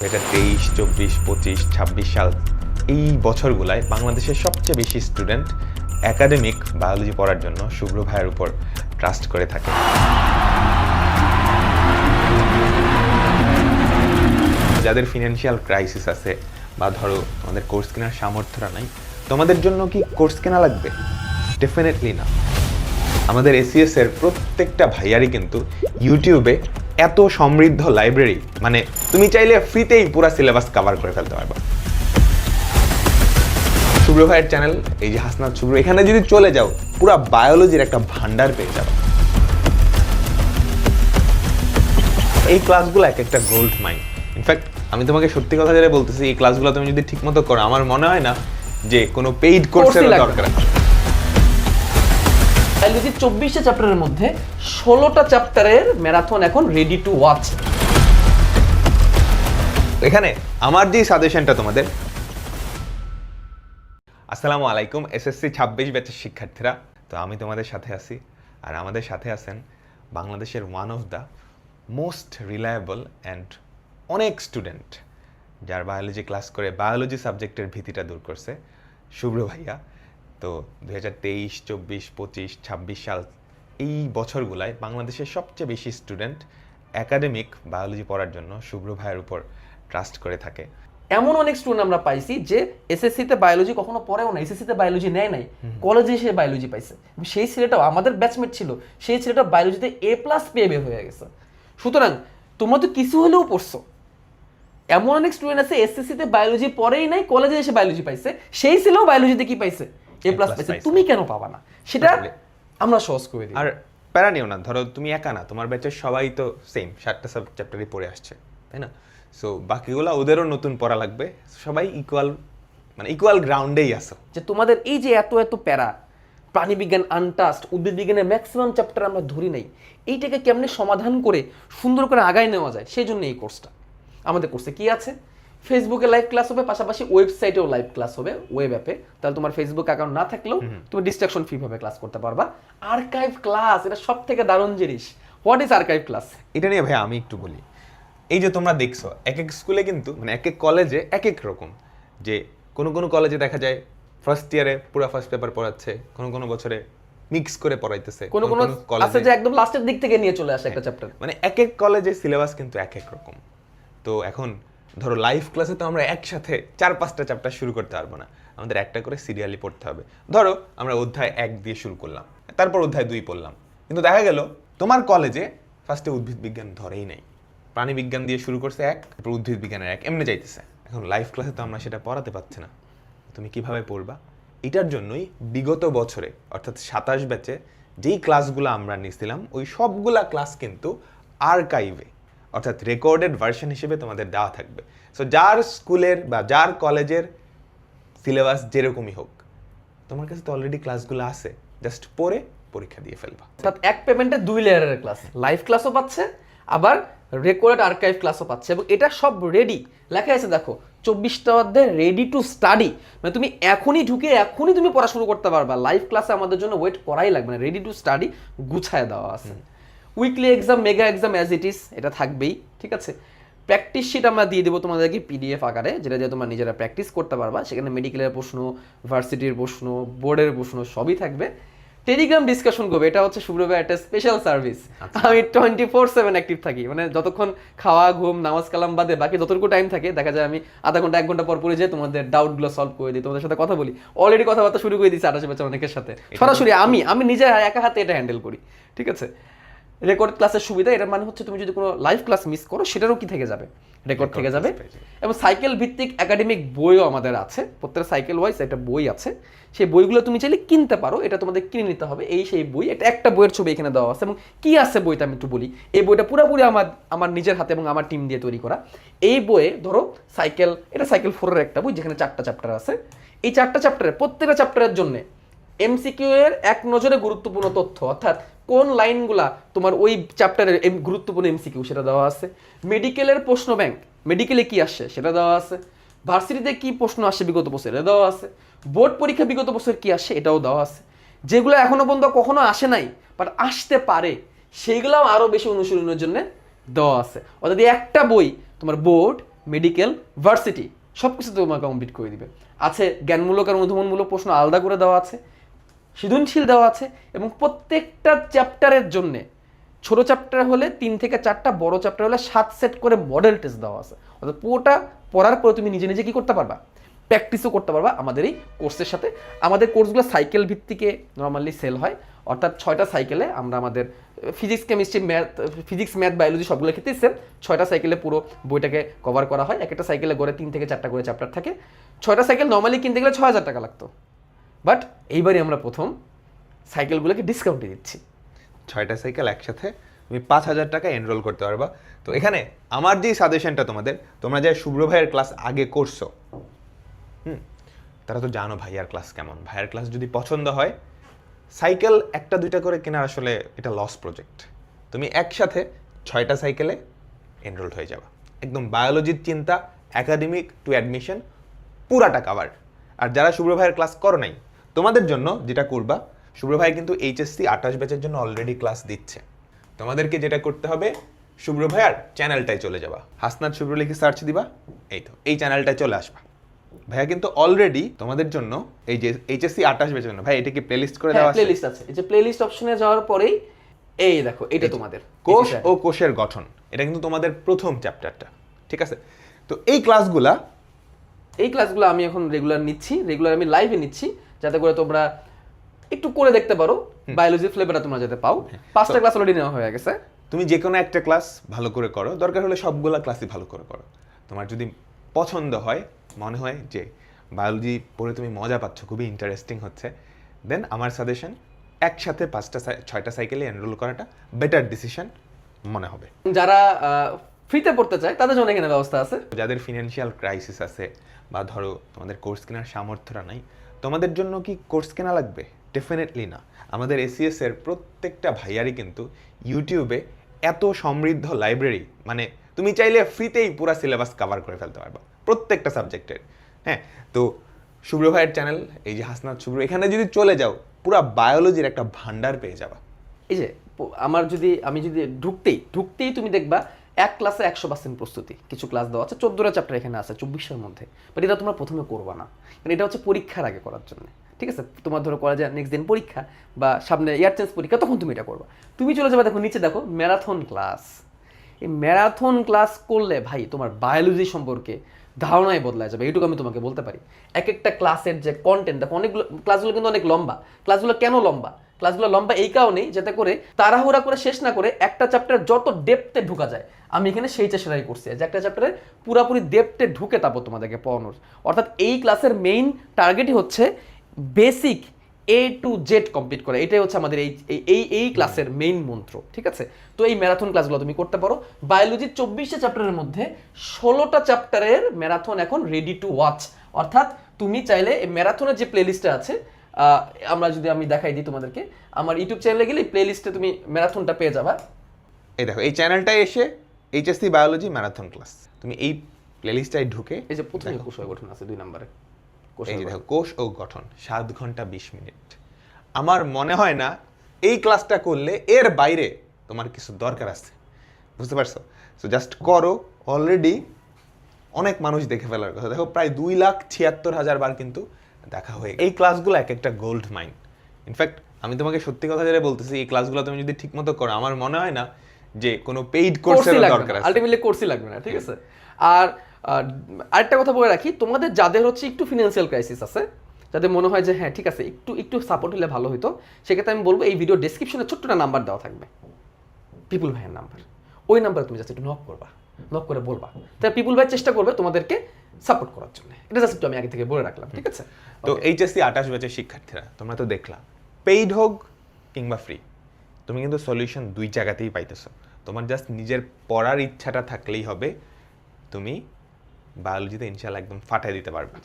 2023, 24, 25, 26 সাল এই বছরগুলায় বাংলাদেশের সবচেয়ে বেশি স্টুডেন্ট একাডেমিক বায়োলজি পড়ার জন্য শুভ্র ভাইয়ের উপর ট্রাস্ট করে থাকে। যাদের ফিনান্সিয়াল ক্রাইসিস আছে বা ধরো আমাদের কোর্স কেনার সামর্থ্যটা নাই, তোমাদের জন্য কি কোর্স কেনা লাগবে? ডেফিনেটলি না। আমাদের এসিএস এর প্রত্যেকটা ভাইয়ারই কিন্তু ইউটিউবে এত সমৃদ্ধ লাইব্রেরি, মানে তুমি চাইলে ফ্রিতেই পুরো সিলেবাস কভার করে ফেলতে পারবে। শুভ্র ভাইয়ের চ্যানেল, এই যে হাসনাত শুভ্র, এখানে যদি চলে যাও পুরো বায়োলজির একটা ভান্ডার পেয়ে যাবে। এই ক্লাসগুলো এক একটা গোল্ড মাইন। ইনফ্যাক্ট আমি তোমাকে সত্যি কথা যেটা বলতেছি, এই ক্লাসগুলো তুমি যদি ঠিকমতো করো, আমার মনে হয় না যে কোনো পেইড কোর্সের দরকার আছে। বায়োলজি 24টা চ্যাপ্টারের মধ্যে 16টা চ্যাপ্টারের ম্যারাথন এখন রেডি টু ওয়াচ। এখানে আমার যে সাজেশনটা তোমাদের, আসসালামু আলাইকুম এসএসসি 26 ব্যাচের শিক্ষার্থীরা, তো আমি তোমাদের সাথে আছি। আর আমাদের সাথে আছেন বাংলাদেশের one of the most reliable and অনেক স্টুডেন্ট যার বায়োলজি ক্লাস করে বায়োলজি সাবজেক্টের ভীতিটা দূর করছে, শুভ্র ভাইয়া। তো 2023, 24, 25, 26 সাল এই বছরগুলায় বাংলাদেশের সবচেয়ে বেশি স্টুডেন্ট একাডেমিক বায়োলজি পড়ার জন্য শুভ্র ভাইয়ের উপর ট্রাস্ট করে থাকে। এমন অনেক স্টুডেন্ট আমরা পাইছি যে এসএসসিতে বায়োলজি কখনো পড়েও না, এসএসসিতে বায়োলজি নেয় নাই, কলেজে এসে বায়োলজি পাইছে। সেই ছেলেটাও আমাদের ব্যাচমেট ছিল, সেই ছেলেটা বায়োলজিতে A+ পেয়ে বের হয়ে গেছে। সুতরাং তোমরা তো কিছু হলেও পড়ছো। এমন অনেক স্টুডেন্ট আছে এসএসসিতে বায়োলজি পড়েই নাই, কলেজে এসে বায়োলজি পাইছে, সেই ছেলেও বায়োলজিতে কি পাইছে? A+ পাইছে। তুমি কেন পাবা না? সেটা আমরা সহজ করে দিই। আর প্যারা নিও না, ধরো তুমি একা না, তোমার ব্যাচের সবাই তো সেম 7টা চ্যাপ্টারই পড়ে আসছে, তাই না? সো বাকিগুলো ওদেরও নতুন পড়া লাগবে, সবাই ইকুয়াল গ্রাউন্ডেই আসো। যে তোমাদের এই যে এত এত প্যারা, প্রাণীবিজ্ঞান আনটাস্ট, উদ্ভিদ বিজ্ঞানের ম্যাক্সিমাম চ্যাপ্টার আমরা ধরি নাই, এইটাকে কেমনে সমাধান করে সুন্দর করে আগায় নেওয়া যায়, সেই জন্য এই কোর্সটা। আমাদের কোর্সে কি আছে? ফেসবুকে লাইভ ক্লাস হবে, পাশাপাশি ওয়েবসাইটেও লাইভ ক্লাস হবে, ওয়েব অ্যাপে। তাহলে তোমার ফেসবুক অ্যাকাউন্ট না থাকলেও তুমি ডিস্ট্রাকশন ফ্রি ভাবে ক্লাস করতে পারবা। আর্কাইভ ক্লাস, এটা সব থেকে দারুণ জিনিস। What is archive class? এটা নিয়ে ভাই আমি একটু বলি। এই যে তোমরা দেখছো এক এক স্কুলে কিন্তু, মানে এক এক কলেজে এক এক রকম, যে কোনো কলেজে দেখা যায় ফার্স্ট ইয়ারে পুরো ফার্স্ট পেপার পড়াচ্ছে, কোনো বছরে মিক্স করে পড়াইতেছে, কোনো আছে যে একদম লাস্টের দিক থেকে নিয়ে চলে আসে একটা চ্যাপ্টার। মানে এক এক কলেজে সিলেবাস কিন্তু এক এক রকম। তো এখন ধরো লাইভ ক্লাসে তো আমরা একসাথে 4-5টা চ্যাপ্টার শুরু করতে পারবো না, আমাদের একটা করে সিরিয়ালি পড়তে হবে। ধরো আমরা অধ্যায় 1 দিয়ে শুরু করলাম, তারপর অধ্যায় 2 পড়লাম, কিন্তু দেখা গেল তোমার কলেজে ফার্স্টে উদ্ভিদ বিজ্ঞান ধরেই নাই, প্রাণী বিজ্ঞান দিয়ে শুরু করছে 1, তারপর উদ্ভিদ বিজ্ঞানের 1, এমনি যাইতেছে। এখন লাইভ ক্লাসে তো আমরা সেটা পড়াতে পারছি না, তুমি কিভাবে পড়বা? এটার জন্যই বিগত বছরে অর্থাৎ 27 ব্যাচে যেই ক্লাসগুলো আমরা নিয়েছিলাম, ওই সবগুলা ক্লাস কিন্তু আর্কাইভে অর্থাৎ রেকর্ডেড ভার্সন হিসেবে তোমাদের দেওয়া থাকবে। সো যার স্কুলের বা যার কলেজের সিলেবাস যেরকমই হোক, তোমার কাছে তো অলরেডি ক্লাসগুলো আছে, জাস্ট পড়ে পরীক্ষা দিয়ে ফেলবা। অর্থাৎ এক পেমেন্টে 2 লেয়ারের ক্লাস, লাইভ ক্লাসও পাচ্ছে, আবার রেকর্ডেড আর্কাইভ ক্লাসও পাচ্ছে, এবং এটা সব রেডি লেখা আছে। দেখো 24টা অধ্যায় রেডি টু স্টাডি, মানে তুমি এখনই ঢুকে এখনই তুমি পড়া শুরু করতে পারবা। লাইভ ক্লাসে আমাদের জন্য ওয়েট করাই লাগবে না, রেডি টু স্টাডি গুছায় দেওয়া আছে। Weekly exam, mega exam as it is, এটা থাকবেই, ঠিক আছে। প্র্যাকটিস শিট আমরা দিয়ে দেবো তোমাদেরকে পিডিএফ আকারে, যেটা দিয়ে তোমরা নিজেরা প্র্যাকটিস করতে পারবা। সেখানে মেডিকেলের প্রশ্ন, ভার্সিটির প্রশ্ন, বোর্ডের প্রশ্ন সবই থাকবে। টেলিগ্রাম ডিসকাশন করবে, এটা হচ্ছে শুভ্র ভাই একটা স্পেশাল সার্ভিস। আমি 24/7 অ্যাক্টিভ থাকি, মানে যতক্ষণ খাওয়া, ঘুম, নামাজ কালাম বাদে বাকি যতটুকু টাইম থাকে, দেখা যায় আমি আধা ঘন্টা 1 ঘন্টা পর পরে যেয়ে তোমাদের ডাউটগুলো সলভ করে দিই, তোমাদের সাথে কথা বলি। অলরেডি কথাবার্তা শুরু করে দিয়েছি 28 ব্যাচের অনেকের সাথে সরাসরি। আমি নিজে একা হাতে এটা হ্যান্ডেল করি, ঠিক আছে। রেকর্ড ক্লাসের সুবিধা, এটার মানে হচ্ছে তুমি যদি কোনো লাইভ ক্লাস মিস করো সেটারও কি থেকে যাবে, রেকর্ড থেকে যাবে। এবং সাইকেল ভিত্তিক একাডেমিক বইও আমাদের আছে, প্রত্যেকটা সাইকেল ওয়াইজ একটা বই আছে। সেই বইগুলো তুমি চাইলে কিনতে পারো, এটা তোমাদের কিনে নিতে হবে। এই সেই বই, এটা একটা বইয়ের ছবি এখানে দেওয়া আছে। এবং কি আছে বইটা আমি একটু বলি। এই বইটা পুরোপুরি আমার নিজের হাতে এবং আমার টিম দিয়ে তৈরি করা। এই বইয়ে ধরো এটা সাইকেল 4-এর একটা বই, যেখানে 4টা চ্যাপ্টার আছে। এই 4টা চ্যাপ্টারের প্রত্যেকটা চ্যাপ্টারের জন্য এমসিকিউ এর এক নজরে গুরুত্বপূর্ণ তথ্য, অর্থাৎ কোন লাইনগুলা তোমার ওই চ্যাপ্টারের গুরুত্বপূর্ণ এমসিকিউ সেটা দেওয়া আছে। মেডিকেলের প্রশ্ন ব্যাংক, মেডিকেলে কি আসছে সেটা দেওয়া আছে। ভার্সিটিতে কি প্রশ্ন আসছে বিগত বছর, এটা দেওয়া আছে। বোর্ড পরীক্ষা বিগত বছর কি আসছে এটাও দেওয়া আছে। যেগুলো এখনো পর্যন্ত কখনো আসে নাই বাট আসতে পারে, সেইগুলোও আরো বেশি অনুশীলনের জন্য দেওয়া আছে। অর্থাৎ একটা বই তোমার বোর্ড, মেডিকেল, ভার্সিটি সব কিছু তোমাকে কমপ্লিট করে দিবে। আছে জ্ঞানমূলক আর অনুধাবনমূলক প্রশ্ন আলাদা করে দেওয়া আছে, সৃজনশীল দেওয়া আছে, এবং প্রত্যেকটা চ্যাপ্টারের জন্য ছোট চ্যাপ্টার হলে 3 থেকে 4টা, বড় চ্যাপ্টার হলে 7 সেট করে মডেল টেস্ট দেওয়া আছে। অর্থাৎ পুরোটা পড়ার পরে তুমি নিজে নিজে কি করতে পারবা, প্র্যাকটিসও করতে পারবা আমাদের এই কোর্সের সাথে। আমাদের কোর্সগুলো সাইকেল ভিত্তিকে নর্মালি সেল হয়, অর্থাৎ 6টা সাইকেলে আমরা আমাদের ফিজিক্স, কেমিস্ট্রি, ম্যাথ, বায়োলজি সবগুলো ক্ষেত্রেই সেম 6টা সাইকেলে পুরো বইটাকে কভার করা হয়। একটা সাইকেলে গড়ে 3 থেকে 4টা করে চ্যাপ্টার থাকে। 6টা সাইকেল নর্মালি কিনতে গেলে 6,000 টাকা লাগতো, বাট এইবারই আমরা প্রথম সাইকেলগুলোকে ডিসকাউন্টে দিচ্ছি। 6টা সাইকেল একসাথে তুমি 5,000 টাকা এনরোল করতে পারবা। তো এখানে আমার যেই সাজেশনটা তোমাদের, তোমরা যে শুভ্র ভাইয়ের ক্লাস আগে করছো, তারা তো জানো ভাইয়ার ক্লাস কেমন। ভাইয়ার ক্লাস যদি পছন্দ হয়, সাইকেল 1-2টা করে কেনার আসলে এটা লস প্রজেক্ট। তুমি একসাথে 6টা সাইকেলে এনরোল হয়ে যাবা। একদম বায়োলজির চিন্তা, একাডেমিক টু অ্যাডমিশন পুরাটা কাভার। আর যারা শুভ্র ভাইয়ের ক্লাস করো নাই, তোমাদের জন্য যেটা করবা, শুভ্র ভাই কিন্তু এইচএসসি 28 ব্যাচের জন্য অলরেডি ক্লাস দিচ্ছে। তোমাদেরকে যেটা করতে হবে, শুভ্র ভাইয়ার চ্যানেলটায় চলে যাবা, হাসনাত শুভ্র লিখে সার্চ দিবা, এই তো এই চ্যানেলটায় চলে আসবা। ভাইয়া কিন্তু অলরেডি তোমাদের জন্য এই যে এইচএসসি 28 ব্যাচের জন্য, ভাই এটা কি প্লেলিস্ট করে দেওয়া আছে? প্লেলিস্ট আছে, এই যে প্লেলিস্ট অপশনে যাওয়ার পরেই এই দেখো এটা তোমাদের কোষ ও কোষের গঠন, এটা কিন্তু তোমাদের প্রথম চ্যাপ্টারটা, ঠিক আছে? তো এই ক্লাসগুলো আমি এখন রেগুলার নিচ্ছি, রেগুলার আমি লাইভে নিচ্ছি, যাতে করে তোমরা একটু করে দেখতে পারো, বায়োলজির ফ্লেভারটা তোমরা যাতে পাও। 5টা ক্লাস অলরেডি নেওয়া হয়ে গেছে। তুমি যে কোনো একটা ক্লাস ভালো করে করো, দরকার হলে সবগুলা ক্লাসই ভালো করে করো। তোমার যদি পছন্দ হয়, মনে হয় যে বায়োলজি পড়ে তুমি মজা পাচ্ছ, খুবই ইন্টারেস্টিং হচ্ছে, দেন আমার সাজেশন একসাথে 6টা সাইকেলে এনরোল করাটা বেটার ডিসিশন মনে হবে। যারা ফ্রিতে পড়তে চায় তাদের জন্য এখানে ব্যবস্থা আছে। যাদের ফিনান্সিয়াল ক্রাইসিস আছে, বা ধরো তোমাদের কোর্স কেনার সামর্থ্যটা নাই, তোমাদের জন্য কি কোর্স কেনা লাগবে? ডেফিনেটলি না। আমাদের এসিএস এর প্রত্যেকটা ভাইয়ারই কিন্তু ইউটিউবে এত সমৃদ্ধ লাইব্রেরি, মানে তুমি চাইলে ফ্রিতেই পুরো সিলেবাস কভার করে ফেলতে পারবা প্রত্যেকটা সাবজেক্টের। হ্যাঁ, তো শুভ্র ভাইয়ের চ্যানেল, এই যে হাসনাত শুভ্র, এখানে যদি চলে যাও, পুরো বায়োলজির একটা ভান্ডার পেয়ে যাবা। এই যে আমি যদি ঢুকতেই তুমি দেখবা এক ক্লাসে 100% প্রস্তুতি। কিছু ক্লাস দেওয়া আছে, 14টা চ্যাপ্টার এখানে আছে 24টার মধ্যে, বাট এটা তোমরা প্রথমে করবা না, কারণ এটা হচ্ছে পরীক্ষার আগে করার জন্য, ঠিক আছে? তোমার ধরো কলেজে নেক্সট দিন পরীক্ষা বা সামনে ইয়ার চেঞ্জ পরীক্ষা, তখন তুমি এটা করবা। তুমি চলে যাবে, দেখো নিচে দেখো ম্যারাথন ক্লাস। এই ম্যারাথন ক্লাস করলে ভাই তোমার বায়োলজি সম্পর্কে ধারণাই বদলায় যাবে, এটুকু আমি তোমাকে বলতে পারি। এক একটা ক্লাসের যে কন্টেন্ট দেখো, অনেকগুলো ক্লাসগুলো কিন্তু অনেক লম্বা। ক্লাসগুলো কেন লম্বা? ক্লাসগুলো লম্বা এই কারণেই, যাতে করে তাড়াহুড়া করে শেষ না করে একটা চ্যাপ্টার যত ডেপথে ঢোকা যায়, আমি এখানে সেই চেষ্টাই করছি যে একটা চ্যাপ্টারে পুরোপুরি ডেপথে ঢুকে তারপর তোমাদেরকে পড়ানোর। অর্থাৎ এই ক্লাসের মেইন টার্গেটই হচ্ছে basic A to Z complete করা। এটাই হচ্ছে আমাদের এই ক্লাসের মেইন মন্ত্র, ঠিক আছে? তো এই ম্যারাথন ক্লাসগুলো তুমি করতে পারো। বায়োলজির 24টা চ্যাপ্টারের মধ্যে 16টা চ্যাপ্টারের ম্যারাথন এখন রেডি টু ওয়াচ। অর্থাৎ তুমি চাইলে এই ম্যারাথনের যে প্লেলিস্টটা আছে, আমি দেখাই দিই তোমাদেরকে, আমার ইউটিউব চ্যানেলে গেলে প্লেলিস্টে তুমি ম্যারাথনটা পেয়ে যাবা। এই দেখো, এই চ্যানেলটায় এসে এইচএসসি বায়োলজি ম্যারাথন ক্লাস, তুমি এই প্লেলিস্টটায় ঢুকে এই যে প্রথমে কোষ গঠন আছে 2 নম্বরে, এই যে দেখো কোষ ও গঠন 7 ঘন্টা 20 মিনিট। আমার মনে হয় না এই ক্লাসটা করলে এর বাইরে তোমার কিছু দরকার আছে, বুঝতে পারছো? সো জাস্ট করো, অলরেডি অনেক মানুষ দেখে ফেলার কথা। দেখো প্রায় 2,76,000 বার কিন্তু দেখা হয়ে গেছে। এই ক্লাসগুলো এক একটা গোল্ড মাইন। ইনফ্যাক্ট আমি তোমাকে সত্যি কথা যেটা বলতেছি, এই ক্লাসগুলো তুমি যদি ঠিকমতো করো, আমার মনে হয় না যে কোনো পেইড কোর্সের দরকার আছে, আলটিমেটলি কোর্সই লাগবে না, ঠিক আছে? আর আরেকটা কথা বলে রাখি, তোমাদের যাদের হচ্ছে একটু ফিনান্সিয়াল ক্রাইসিস আছে, যাদের মনে হয় যে হ্যাঁ ঠিক আছে একটু সাপোর্ট হলে ভালো হতো, সেক্ষেত্রে আমি বলবো এই ভিডিও ডেসক্রিপশনে ছোট্ট একটা নাম্বার দেওয়া থাকবে, পিপুল ভাইয়ের নাম্বার। ওই নাম্বারে তুমি জাস্ট একটু নক করবা, নক করে বলবা, তাই পিপুল ভাই চেষ্টা করবে তোমাদেরকে সাপোর্ট করার জন্য। এটা জাস্ট একটু আমি আগে থেকে বলে রাখলাম, ঠিক আছে? তো এইচএসসি 28 ব্যাচের শিক্ষার্থীরা, তোমরা তো দেখলা, পেইড হোক কিংবা ফ্রি, তুমি কিন্তু সলিউশন 2 জায়গাতেই পাইতেছো। তোমার জাস্ট নিজের পড়ার ইচ্ছাটা থাকলেই হবে, তুমি বায়োলজিতে ইনশাআল্লাহ একদম ফাটাই দিতে পারবে।